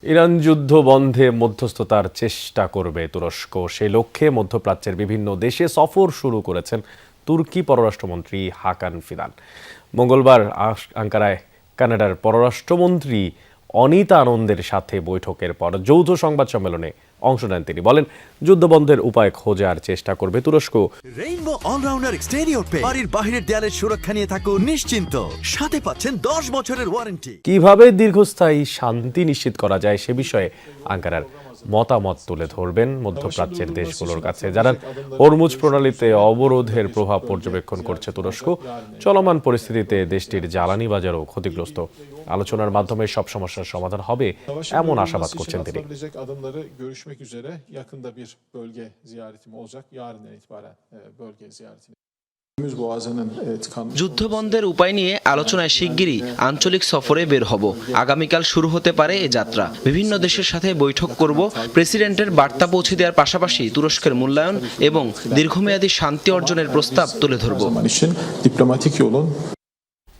Iran যুদ্ধ বন্ধে মধ্যস্থতার চেষ্টা করবে তুরস্ক। সেই লক্ষ্যে মধ্যপ্রাচ্যের বিভিন্ন দেশে সফর শুরু করেছেন তুর্কি পররাষ্ট্রমন্ত্রী হাকান ফিদান। মঙ্গলবার আঙ্কারায় কানাডার পররাষ্ট্রমন্ত্রী অনিতা আনন্দের সাথে বৈঠকের পর যৌথ সংবাদ সম্মেলনে অংশ নেন তিনি। বলেন, যুদ্ধবন্ধের উপায় খোঁজার চেষ্টা করবে তুরস্ক। রেইনবো অলরাউন্ডার এক্সটেরিয়র পে বাড়ির বাহিরের দেয়ালের সুরক্ষা নিয়ে থাকুন নিশ্চিন্ত, সাথে পাচ্ছেন 10 বছরের ওয়ারেন্টি। কিভাবে দীর্ঘস্থায়ী শান্তি নিশ্চিত করা যায় সে বিষয়ে আঙ্কারার মতামত তুলে ধরবেন মধ্যপ্রাচ্যের দেশগুলোর কাছে। যারা হরমুজ প্রণালীতে অবরোধের প্রভাব পর্যবেক্ষণ করছে তুরস্ক, চলমান পরিস্থিতিতে দেশটির জ্বালানি বাজারও ক্ষতিগ্রস্ত। আলোচনার মাধ্যমে সব সমস্যার সমাধান হবে এমন আশাবাদ করছেন তিনি। যুদ্ধবন্ধের উপায় নিয়ে আলোচনায় শিগগিরই আঞ্চলিক সফরে বের হব। আগামীকাল শুরু হতে পারে এ যাত্রা। বিভিন্ন দেশের সাথে বৈঠক করব। প্রেসিডেন্টের বার্তা পৌঁছে দেওয়ার পাশাপাশি তুরস্কের মূল্যায়ন এবং দীর্ঘমেয়াদী শান্তি অর্জনের প্রস্তাব তুলে ধরব।